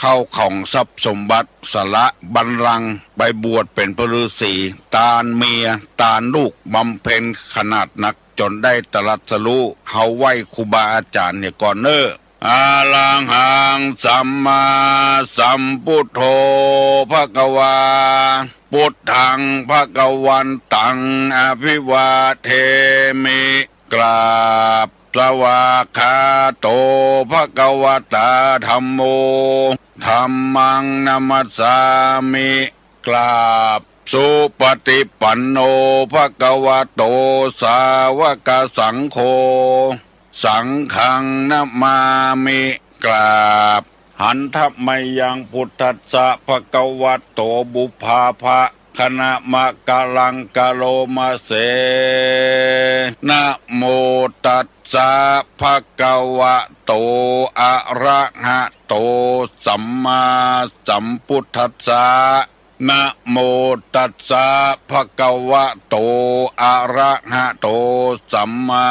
เข้าของทรัพย์สมบัติสละบัลลังก์ไปบวชเป็นพระฤาษีตานเมียตานลูกบำเพ็ญขนาดหนักจนได้ตรัสรู้เฮาไหว้ครูบาอาจารย์เนี่ยก่อนเนออาลังหังสัมมาสัมพุทโธภควาพุทธังภวันตังอภิวาเทมิกราบสวากขาโตภควตาธัมโมธัมมังนัมสสามิกราบสุปฏิปันโนภควโตสาวกสังโฆสังฆังนะมามิกราบหันทัพไมยังพุทธัสสะภควโตบุพาภะคณะมะกะลังกะโลมาเสนะโมตัสสะภะคะวะโตอะระหะโตสัมมาสัมพุทธัสสะนะโมตัสสะภะคะวะโตอะระหะโตสัมมา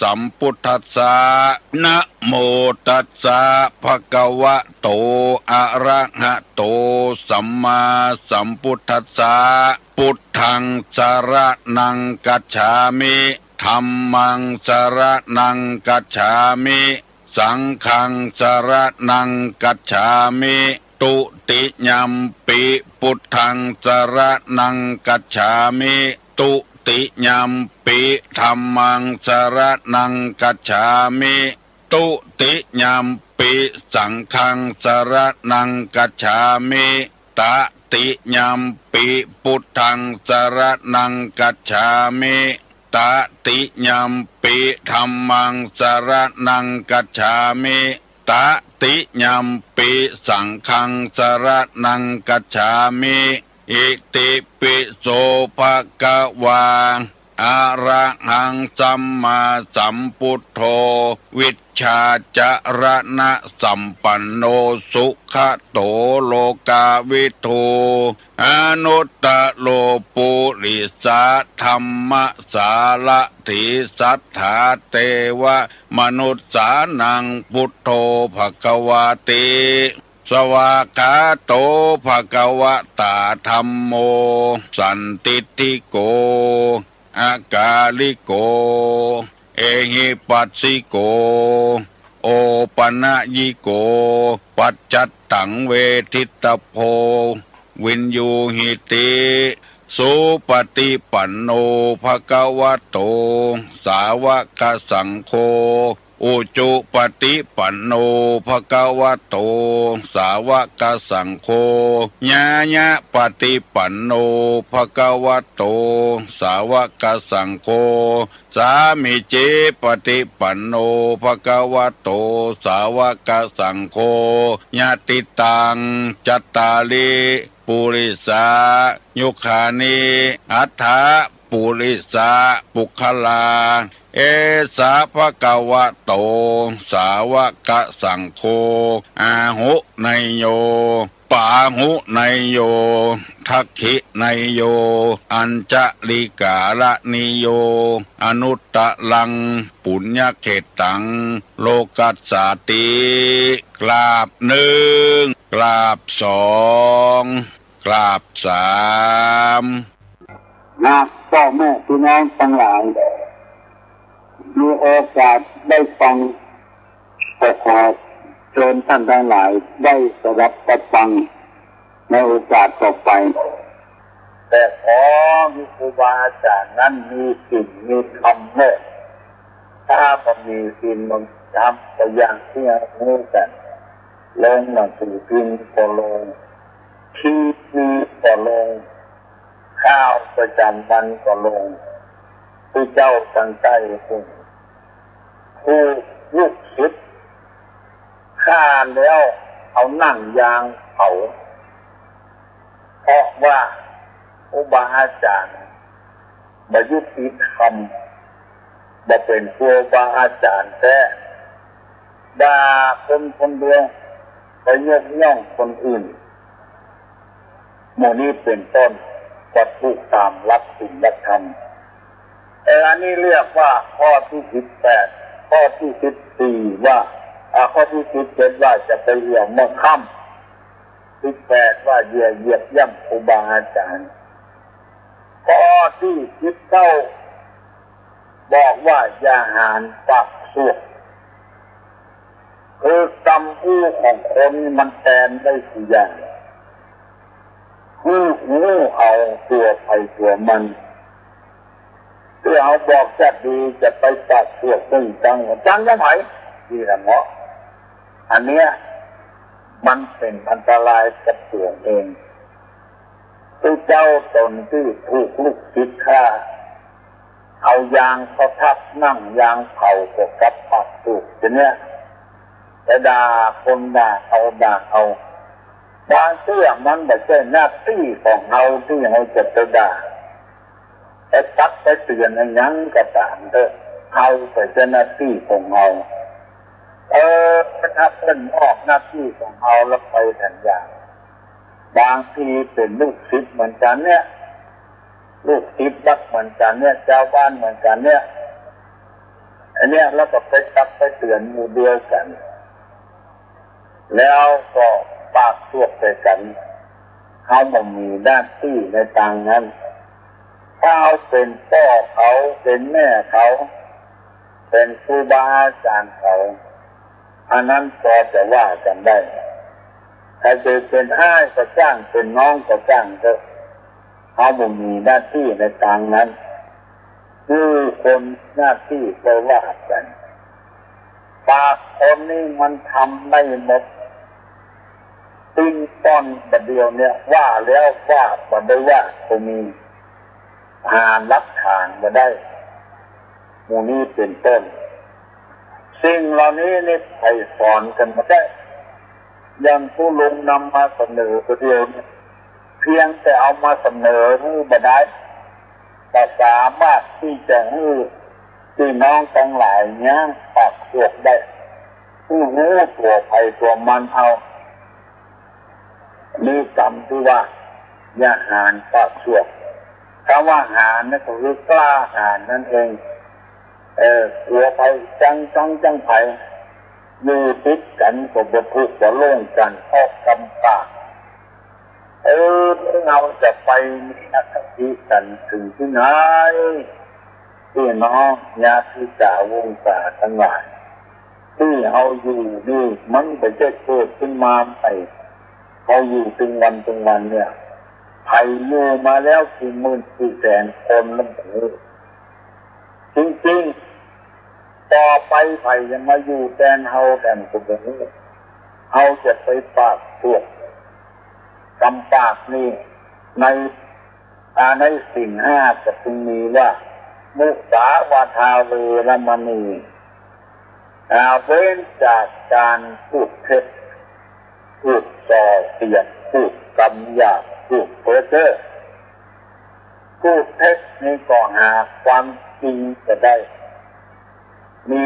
สัมพุทธัสสะนะโมตัสสะภะคะวะโตอะระหะโตสัมมาสัมพุทธัสสะพุทธังสรณังกัจฉามิธัมมังสรณังกัจฉามิสังฆังสรณังกัจฉามิตุติยัมปิพุทธังสรณังกัจฉามิตุติยัมปิธัมมังสรณังกัจฉามิตุติยัมปิสังฆังสรณังกัจฉามิตติยัมปิพุทธังสรณังกัจฉามิตติยัมปิธัมมังสรณังกัจฉามิตติยัมปิสังฆังสรณังกัจฉามิอิติปิโสภะคะวาอะระหังสัมมาสัมพุทโธวิชชาจรณะสัมปันโนสุขโตโลกาวิทูอนุตตโลปุริสาธัมมสารถิสัทธาเทวมนุษสานังพุทโธภควติสวากขาโตภควตาธัมโมสันติติโกอากาลิโกเอหิปัสสิโกโอปนะยิโกปัจจัตตังเวทิตโพวินยูหิติสุปฏิปันโนภควโตสาวกสังโฆอุจุปฏิปันโนภควโตสาวกสังโฆญาญะปฏิปันโนภควโตสาวกสังโฆสามิเจปฏิปันโนภควโตสาวกสังโฆญาติตังจัตตาลิปุริสายุคานิอัฏฐาปุริสาปุคลาเอสาภะคะวะโตสาวกสังโฆอาหุไนโยปาหุไนโยทักขิไนโยอัญจลิกาละนิโยอนุตตลังปุญญเขตังโลกัสสาติกราบหนึ่งกราบสองกราบสามนะพ่อแม่พี่น้องทั้งหลายมีโอกาสได้ฟังก็ขอเชิญท่านทั้งหลายได้สดับรับฟังในโอกาสต่อไปแต่ขอมีครูบาอาจารย์นั้นมีสิ่งมีธรรมเมื่อถ้ามันมีสิ่งมันทำตัวอย่างที่เรากันลงหนังสือพิมพ์ก็ลงทีวีก็ลงข้าวประจำวันก็ลงผู้เจ้าตั้งใจคุณผู้ลูกศิษย์ข้าแล้วเอานั่งยางเผาเพราะว่าครูบาอาจารย์บยุติธรรมบ่เป็นครูบาอาจารย์แท้ด่าคนคนเดียวไปยกย่องคนอื่นโมนี้เป็นต้นวัตถุตามหลักศีลธรรมอันนี้เรียกว่าข้อที่18ข้อที่14ว่า ข้อที่17ว่าจะไปเหยียบเมื่อค่ำ18ว่าเหยียบย่ำครูบาอาจารย์ข้อที่19บอกว่าอย่าหานปากสูบคือกรรมอู้ของคนมันแทนได้สี่อย่างหูเอาตัวไปตัวมันเพื่อเอาบอกจะดีจะไปตัดตัวตึงจังยังไงดีละเนาะอันเนี้ยมันเป็นอันตรายกับตัวเองตัวเจ้าตนที่ถูกลูกศิษย์ฆ่าเอายางเขาทับนั่งยางเผากับปักถูกทีเนี้ยแต่ด่าคนด่าเอาบางเรื่องมันไม่ใช่หน้าที่ของเราที่เราจะไปด่าแต่ตักไปเตือนให้ยังกระตามเถอะเอาแต่จะหน้าที่ของเราถ้าเป็นออกหน้าที่ของเราแล้วไปทันอย่างบางทีเป็นลูกศิษย์เหมือนกันเนี่ยลูกศิษย์รักเหมือนกันเนี่ยเจ้าบ้านเหมือนกันเนี่ยอันเนี้ยแล้วก็ไปตักไปเตือนหมู่เดียวกันแล้วก็ปากสวกใส่กันเขาไม่มีหน้าที่ในทางนั้นถ้าเขาเป็นพ่อเขาเป็นแม่เขาเป็นครูบาอาจารย์เขาอันนั้นพอจะว่ากันได้ถ้าจะเป็นอ้ายก็จ้างเป็นน้องก็จ้างเถอะเขาไม่มีหน้าที่ในทางนั้นคือคนหน้าที่ไปว่ากันปากคนนี้มันทำได้หมดติ้งต้อนประเดียวเนี่ยว่าแล้วว่าบ่ได้ว่าก็มีหารักฐานมาได้หมู่นี้เป็นต้นสิ่งเหล่านี้นี่ใครสอนกันมาได้ยังผู้ลงนำมาเสนอประเดียวเนี่ยเพียงแต่เอามาเสนอให้บ่ได้แต่สามารถที่จะให้พี่น้องทั้งหลายเนี่ยปากสวกได้ผู้รู้ตัวไปตัวมันเอานี่กรรมที่ว่าอย่าหานปากสวกคำว่าหานนั่นก็คือกล้าหานนั่นเองตัวไปจังไผอยู่ติดกันก็บ่ทุกข์บ่โล่งกันเพราะกรรมปากเราจะไปมีนักที่กันถึงที่ไหนพี่น้องญาติจ่าวงศาทั้งหลายที่เราอยู่นี่มันไม่ใช่เกิดขึ้นมาไปเขาอยู่ถึงวันเนี่ยไผ่อยู่มาแล้วกี่หมื่นกี่แสนคนแล้วจริงๆต่อไปไผ่ยังมาอยู่แดนเฮาแดนคนแบบนี้เฮาจะไปปากพวกกำปากนี่ในสิ่งห้าจะพึงมีว่ามุสาวาทาเวรมณีเว้นจากการพูดเท็จพูดส่อเสียดพูดคำหยาบพูดเพ้อเจ้อพูดเท็จนี่ก็หาความจริงจะได้มี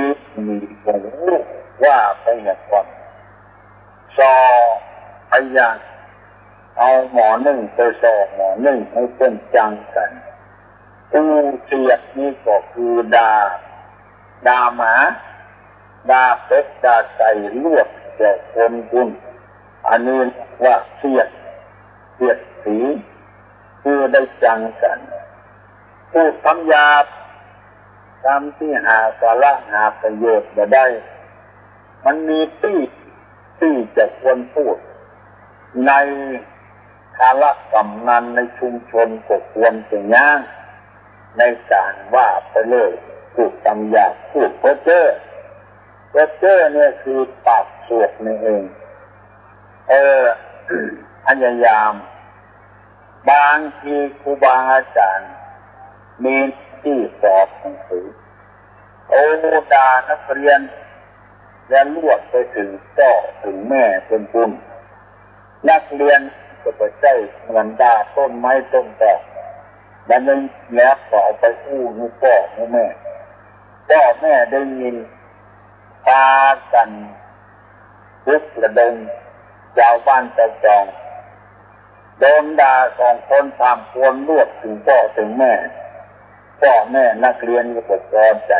ผลว่าไปอย่างก่อนส่อพยานเอาหมอหนึ่งไปส่อหมอหนึ่งให้เป็นจังกันผู้เสียดนี่ก็คือด่าหมาด่าเป็ดด่าไก่ลวกแก่คนคุณอันนี้ว่าเสียดสีคือได้จังกันพูดคำหยาบคำที่หาสาระหาประโยชน์มาได้มันมีที่จะควรพูดในคาระกำนันในชุมชนก็ควรจะย่างในการว่าไปเลยพูดคำหยาบพูดเพ้อเจ้อเนี่ยคือปากสวกนี่เองพยายามบางทีครูบาอาจารย์มีที่สอบหนังสือด่านักเรียนและลวกไปถึงพ่อถึงแม่เป็นบุญนักเรียนก็ไปใช้เงินด่าต้นไม้ต้นดอกแล้วนั้นแล้วก็เอาไปอู้หูพ่อหูแม่ได้ยินพากันลุกระดมชาวบ้านชาวจองโดนด่าของคนทำควรลวกถึงพ่อถึงแม่นักเรียนก็ปวดร้อนใจ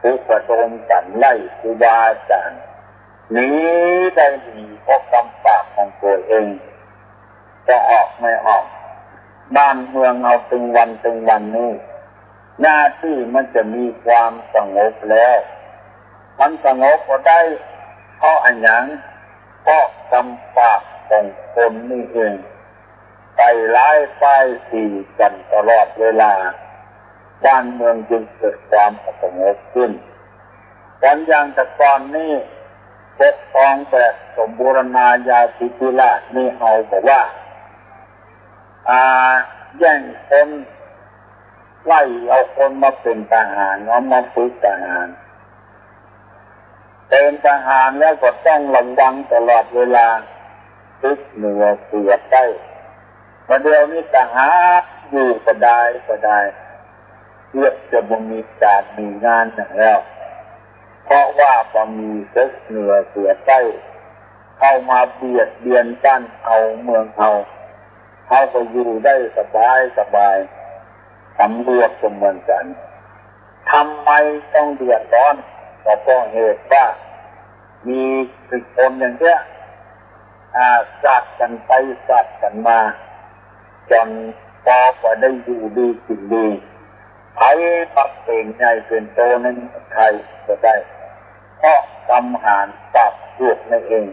ทุกประโดมกันไล่ครูบาอาจารย์นี้ได้ดีเพราะคำปากของตัวเองจะออกไม่ออกบ้านเมืองเอาตึงวันนี้หน้าที่มันจะมีความสงบแล้วมันสงบก็ได้เพราะอันยังเพราะคำปากของคนนี่เองไปร้ายป้ายสีกันตลอดเวลาบ้านเมืองจึงเกิดความสงบขึ้นกันอย่างแต่ก่อนนี้ปกครองแบบสมบูรณาญาสิทธิราชนี่เอาบอกว่าแย่งคนไล่เอาคนมาเป็นทหารเอามาฝึกทหารเป็นทหารแล้วก็ต้องระวังตลอดเวลาทึกเหนือเสือใต้มาเดียวนี้ทหารอยู่ก็ได้เพื่อจะบ่มีการมีงานอย่างแล้วเพราะว่าบ่มีทึกเหนือเสือใต้เข้ามาเบียดเบียนกันเอาเมืองเขาก็อยู่ได้สบายตำรวจก็เหมือนกันทำไมต้องเดือดร้อนก็เพราะเหตุว่ามีคนอย่างเนี้ยสัตว์กันไปสัตว์กันมาจนพอก็ได้อยู่ดีกินดีใครปักเป็นใหญ่เป็นโตนั้นใครก็ได้เพราะกำหารปักลูกนั่นเอง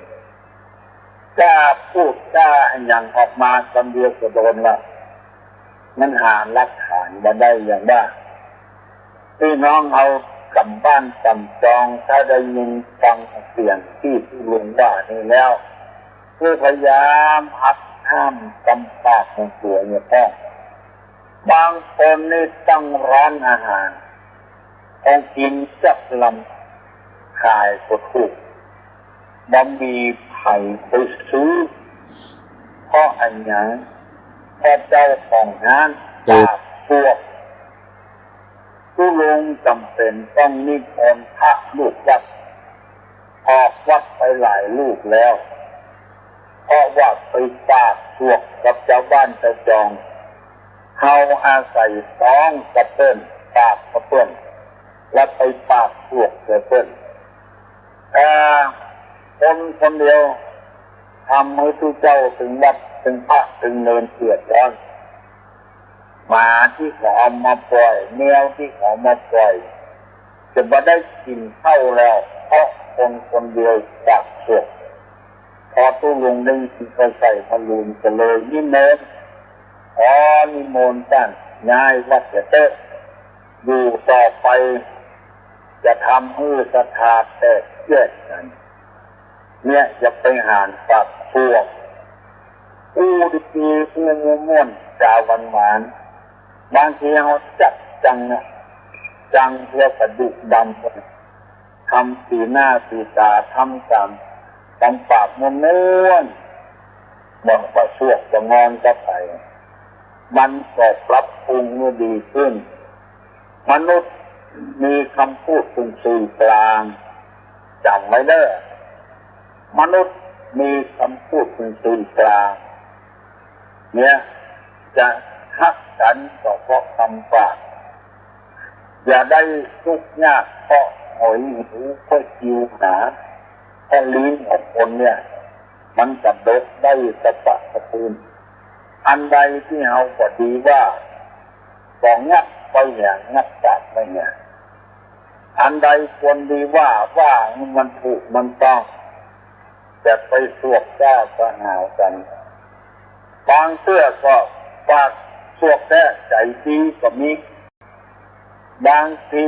กล้าพูดกล้าอย่างออกมาคำเดียวก็โดนละมันหาหลักฐานมาได้อย่างว่าพี่น้องเอากำบ้านกำจองถ้าได้ยินฟังเสียงที่ลุงว่านี่แล้วเพื่อพยายามหักห้ามกำปากของตัวเนี่ยพ่อบางคนนี่ตั้งร้านอาหารต้องกินจับลำขายก็ถูกบ่มีไผ่ไปซื้อเพราะอันยังพระเจ้าของงานปากพวกผู้ลงจำเป็นต้องนิมนต์พระลูกวัดออกวัดไปหลายลูกแล้วเพราะว่าไปปากพวกกับเจ้าบ้านเจ้าจองเขาอาศัยต้องกระเปิ้นปากกระเปิ้นและไปปากพวกกระเปิ้นคนเดียวทำให้ทุกเจ้าถึงวัดถึงพระถึงเนินเสียดร้อนหมาที่เขาเอามาปล่อยแมวที่เขามาปล่อยจะมาได้กินเข้าแล้วเพราะคนเดียวจากศพพอตู้ลงได้ที่เขาใส่พลูนจะเลยนิมนต์นิมนต์ท่านย้ายวัดจะเตะอยู่ต่อไปจะทำให้ศรัทธาแตกแยกกันเนี่ยจะไปหารปักพวกดีเพื่อนม่วนจาวันหวานบางทีเขาจับจังเพื่อกระดุกดำทำสีหน้าสีตาทำกำปากม้วนบอกประสวกจะงอนจะไปมันก็ปรับปรุงเมื่อดีขึ้นมนุษย์มีคำพูดเป็นสื่อกลางจำไว้เด้อมนุษย์มีคำพูดเป็นสื่อกลางเนี่ยจะฮักกันก็เพราะคำปากอย่าได้ทุกข์ยากเพราะหอยหูเพราะคิวหนาเพราะลิ้นของคนเนี่ยมันจะเบิกได้สะปะสะปืนอันใดที่เอาก็ดีว่าก็งับไปอย่างงับปากไปอย่างอันใดควรดีว่ามันถูกมันต้องจะไปสวกเจ้าก็หาวกันบางเสื้อก็ปากสวกแท้ใจดีก็มีบางที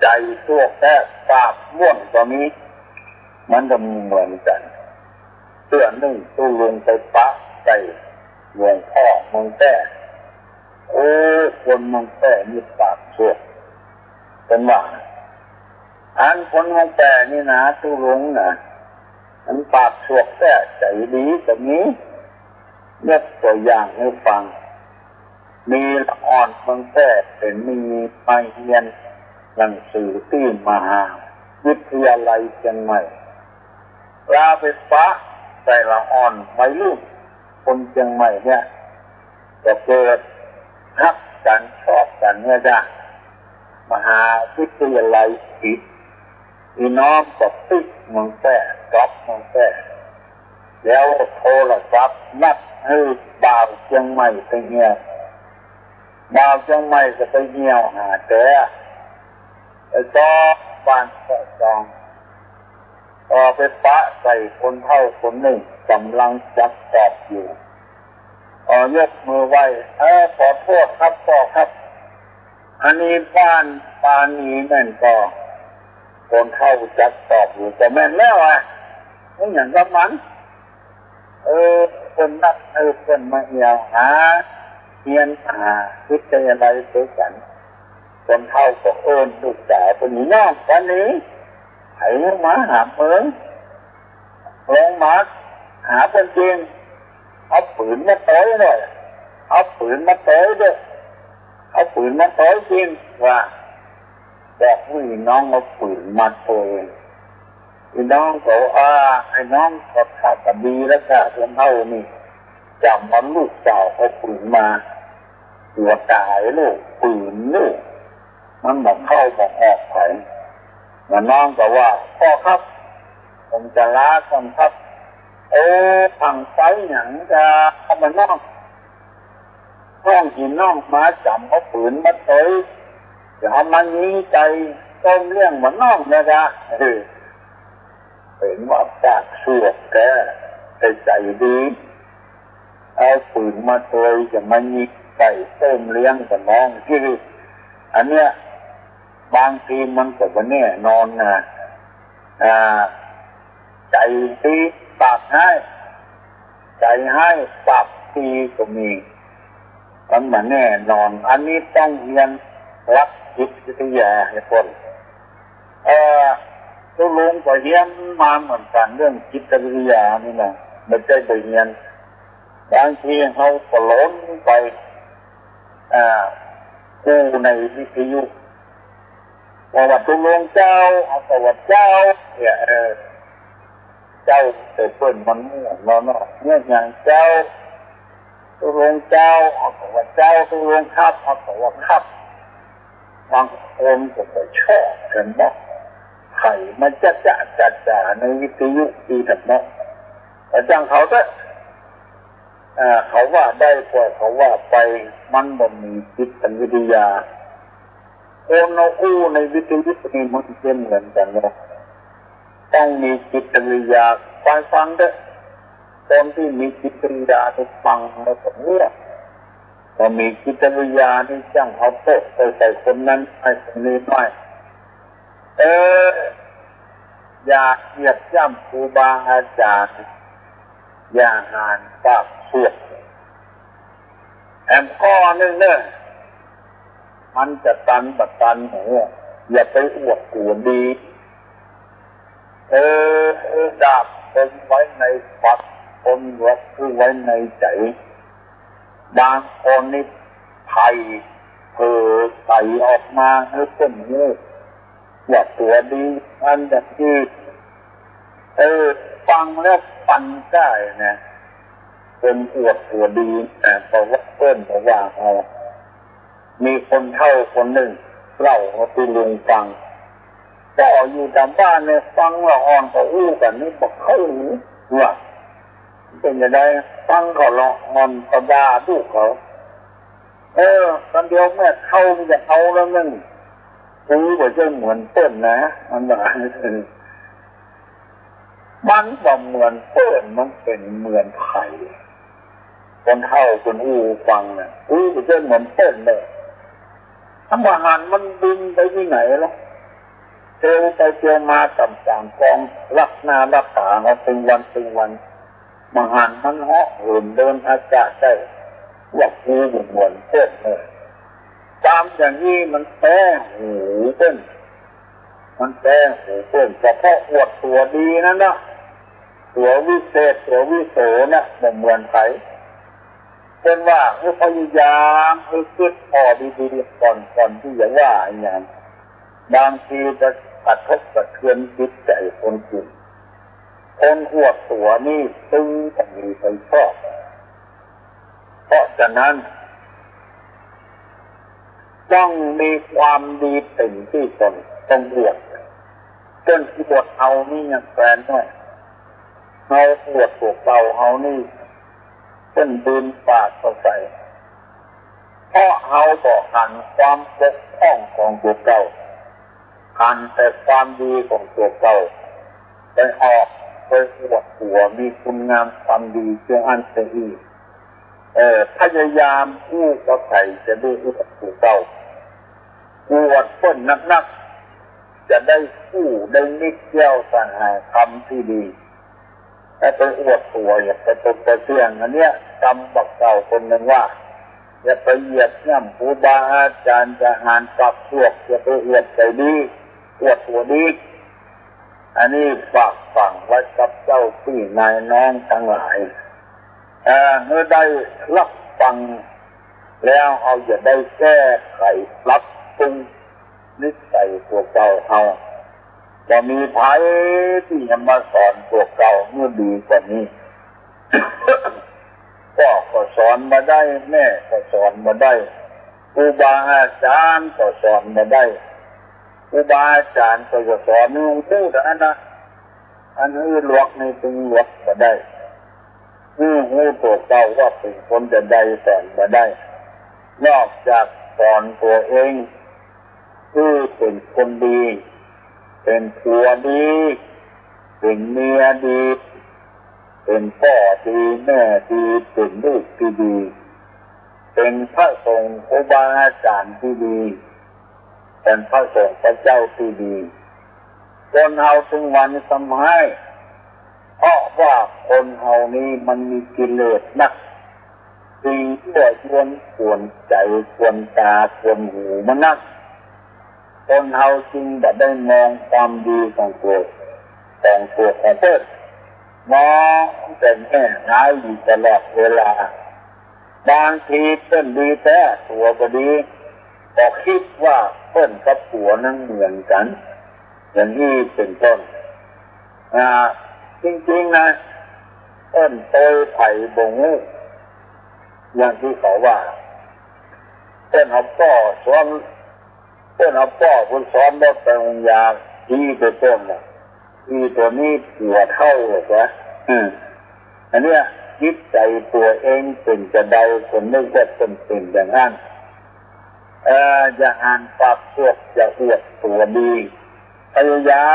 ใจสวกแท้ปากม่วนก็มีมันจะมีเหมือนกันเสื้อนึ่งตู้ลงไปปะใส่หลวงพ่อมังแต้คนมังแต้มีปากสวกเป็นว่าคนมังแต้นี่นะตู้ลงนะมันปากสวกแท้ใจดีก็มียกตัวอย่างให้ฟังมีละอ่อนมังแต้เป็นมีไปเรียนหนังสือที่มหาวิทยาลัยเชียงใหม่ลาไปปะใส่ละอ่อนไว้ลูกคนเชียงใหม่เนี่ยจะเกิดทักกันชอบกันเนี่ยจ้ะ มหาวิทยาลัยศิษย์พี่น้องก็ติดเมืองแท้กลับเมืองแท้แล้วโทรศัพท์นัดให้บ่าวเชียงใหม่ไปเหี่ยวบ่าวเชียงใหม่ก็ไปเหี่ยวหาแต่ก็บ้านก็จองไปปะใส่คนเท่าคนหนึ่งกำลังจับตอบอยู่ยกมือไหว้ขอโทษครับพ่อครับอันนี้บ้านปานีแม่นก็คนเท่าจับตอบอยู่แต่แม่นแล้วไม่อย่างกับมันคนนักคนมาเหี่ยวหาเรียนวิทยาลัยเดียวกันคนเท่าก็ลูกสาวคนนี้น้องวันนี้ไถมาหาเมืองลงมาหาคนจริงเอาปืนมาต่อยหน่อยเอาปืนมาต่อยด้วยเอาปืนมาต่อยจริงว่าบอกผู้น้องเอาปืนมาต่อยพี่น้องเขาไอ้น้องก็ขาดกันดีแล้วค่ะคนเท่านี่จำมันลูกสาวเอาปืนมาตัวตายลูกปืนลูกมันบอกเข้าบอกออกไปน้องก็ว่าพ่อครับผมจะลาคนครับพังไฟอย่างจะเอามาน้องกินน้องมาจำเอาปืนมาต่อยอย่ามันนี้ใจต้มเรื่องเหมือนน้องนะจ๊ะเห็นว่าจากเสือกแกใจดีเอาปืนมาต่อยจะมันนี้ใจต้มเลี้ยงกับน้องที่อันเนี้ยบางทีมันก็ไม่แน่นอนนะใจดีปากให้ใจให้ปากดีก็มีมันไม่แน่นอนอันนี้ต้องเรียนรักจิตวิทยาให้คนตัวลุงก็เรียนมาเหมือนกันเรื่องจิตวิทยานี่นะไม่ใช่ไปเรียนบางทีเขาก็ล้นไปกู้ในวิทยุประวัติหลวงเจ้าเอาประวัติเจ้าเนี่ยเจ้าแต่เปิ้นมันม่วงเนาะเนี่ยอย่างเจ้าตัวหลวงเจ้าเอาประวัติเจ้าตัวหลวงครับเอาประวัติครับบางคนก็ไปชอบกันเนาะไข่มันจะในวิทยุดีถัดเนาะแต่จังเขาก็เขาว่าได้กว่าเขาว่าไปมันบ่มีจิตวิทยาเราอู้ในวิทยุนี่มันเป็นเหมือนกันเลยต้องมีจิตวิทยาฟังด้วยคนที่มีจิตวิทยาที่ฟังแล้วก็เมื่อพอมีจิตวิทยาที่จ้างเขาโต๊ะใส่คนนั้นไอ้คนนี้หน่อยอย่าเหยียดย่ำครูบาอาจารย์อย่าหานปากเสียดข้อนึงเนี่ยมันจะตันบัดตันหัวอย่าไปอวดกูดีดาบเป็นไว้ในฝักคนรักคือไว้ในใจบางคนนี่ไถ่ใส่ออกมาให้คนนี้ว่าตัวดีอันแบบที่ฟังแล้วปันได้นะเป็นอวดตัวดีเพราะว่าเพื่อนเพราะว่ามีคนเท่าคนหนึ่งเล่าเขาไปลุงฟังก็อยู่ตามบ้านเนี่ยฟังละอ่อนก็อู้กันนี่บอกเข้าหูว่าเป็นยังไงฟังเขาละอ่อนก็ด่าลูกเขาตอนเดียวแม่เข้าจะเอาแล้วนึงหูก็จะเหมือนเต้นนะมันแบบมันก็เหมือนเต้นมันเป็นเหมือนไข่คนเท่าคนอู้ฟังเนี่ยก็จะเหมือนเต้นเลยถ้าอาหารมันบินไปที่ไหนล่ะเจอไปเจอมาต่างๆกองรักหน้ารักตาเราเป็นวันอาหารมันเหาะเหินเดินอากาศได้ว่าคูอยู่เหมือนเต้นเลยตามอย่างนี้มันแท้หูเต้นมันแท้หูเต้นเฉพาะอวดตัวดีนั่นนะตัววิเศษตัววิโสนะเหมือนไผเป็นว่าพยายามคิดพอดีๆก่อนที่จะว่าอย่างบางทีจะกระทบกระเทือนจิตใจคนอื่นคนอวดตัวนี่ตึงจะมีใครชอบเพราะฉะนั้น ต้องมีความดีเป็นที่ตนต้องบวชจนที่บวชเอานี่ยังแฟนด้วยเอาบวชตัวเก่าเอานี่เป็นดินปากเข้าไปเพราะเอาบอกหันความบกพร่องของตัวเก่าหันแต่ความดีของตัวเก่าไปออกไปอวดหัวมีคุณงามความดีเชื่ออันเสียอีกพยายามกู้ก็ใส่จะได้อวดตัวเก่าอวดพ้นนักๆจะได้กู้ได้นิดเดียวสั่งหาคำที่ดีแต่ไปอวดตัวอย่าไปตกไปเสี่ยงอันเนี้ยจำบักเก่าคนหนึ่งว่าอย่าไปเหยียดย่ำครูบาอาจารย์จะหานปักพวกอย่าไปอวดใจดีอวดตัวดีอันนี้ฝากฝังไว้กับเจ้าพี่นายน้องทั้งหลายเมื่อได้รับฟังแล้วเอาอย่าได้แก้ไขปรับปรุงนิสัยตัวเก่าเอาจะมีภัยที่จะมาสอนตัวเก่าเมื่อดีกว่านี้ พ่อก็สอนมาได้แม่ก็สอนมาได้ครูบาอาจารย์ก็สอนมาได้ครูบาอาจารย์ก็จะสอนนู่นนี่นะอันนี้หลวกในตึงหลวกมาได้หูตัวเก่าว่าเป็นคนจะได้สอนมาได้นอกจากสอนตัวเองคือเป็นคนดีเป็นผัวดีเป็นเมียดีเป็นพ่อดีแม่ดีเป็นลูกที่ดีเป็นพระสงฆ์ครูบาอาจารย์ที่ดีเป็นพระสงฆ์พระเจ้าที่ดีคนเฮาถึงวันสมัยเพราะว่าคนเฮานี้มันมีกิเลสนักสิ่งที่ชวนใจชวนตาชวนหูมันนักคนเฮาจริงแบบได้มองความดีของตัวเพื่อนมองแต่แง่ร้ายอยู่ตลอดเวลาบางทีเพื่อนดีแท้ตัวก็ดีก็คิดว่าเพื่อนกับผัวนั้นเหมือนกันอย่างนี้เป็นต้นจริงๆนะเพื่อนโตไผ่บงอย่างที่เขาว่าเพื่อนเอาพ่อสอนเพื่อนเอาพ่อคุณสอนรถไปโรงยาที่เป็นต้นนะที่ตัวนี้ผัวเท่าหรอวะอันเนี้ยคิดใจตัวเองเป็นจะเดาคนนึกว่าเป็นอย่างนั้นจะอ่านปากพวกจะอวดตัวดีพยายา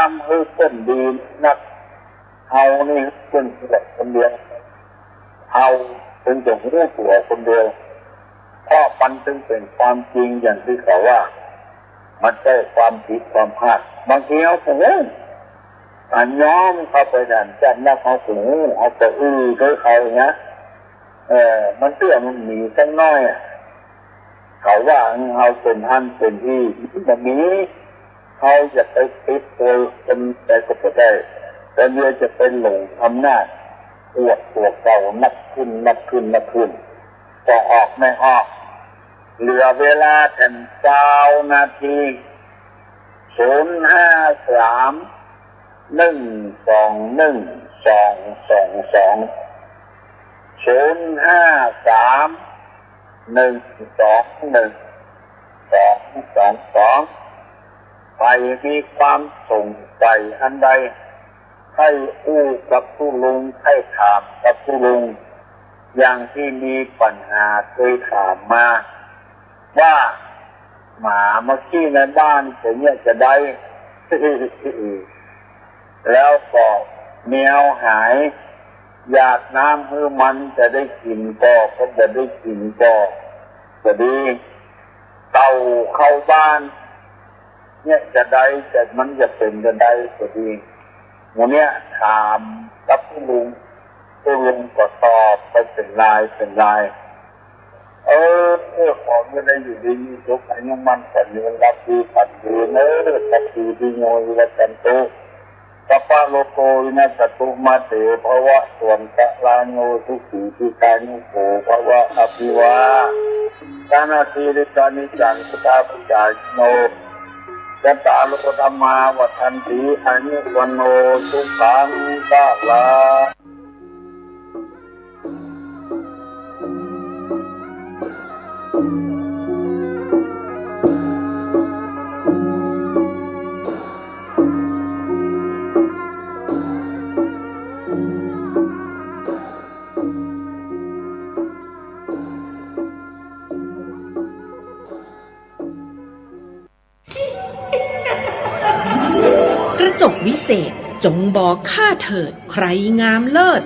มให้คนดีนักเอานี่คนเดียวคนเดียวเอาเป็นจะรู้ตัวคนเดียวเพราะมันจึงเป็นความจริงอย่างที่เขาว่ามันใช่ความผิดความพลาดบางทีเอาผมย้อมเข้าไปนั่นจัดนักเอาหูเอาแต่เขาเนี้ยมันเตื้อมันหนีสักน้อยเขาว่าเอาเป็นท่านเป็นที่แบบนี้เขาจะไปติดตัวเป็นแต่ก็ไม่ได้แต่เมื่อจะเป็นหลงอำนาจอวดตัวเก่านักขึ้นพอออกไม่ออกเหลือเวลาแค่9 นาที053 121 222 053 121 222ใครมีความสงสัยอันใดให้อู้กับผู้ลุงให้ถามกับผู้ลุงอย่างที่มีปัญหาเคยถามมาว่าหมาเมื่อกี้ในบ้านจะเนี่ยจะได้ แล้วก็แมวหายอยากน้ำให้มันจะได้กินก็จะได้กินก็ดีเต่าเข้าบ้านเนี่ยจะได้แต่มันจะเป็นจะได้ก็ดีวันนี้ถามกับผู้ลุงก็ตอบไปเป็นลายของไม่ได้อยู่ดีมีทุกข์อันนี้มันสัญญารับดีปัดดีเนปัดดีดีโยยละกันโตสัพพะโลโกวินัสตุมาเตภวะส่วนกะลาโนทุกขีที่กานุโภภวะอภิวาทานาทีริกานิจังสุตาปุจจาโนจัตตาโลกธรรมาวัฏันติอายุวันโนสุขังภะลัง จกวิเศษจงบอกข้าเถิดใครงามเลิศ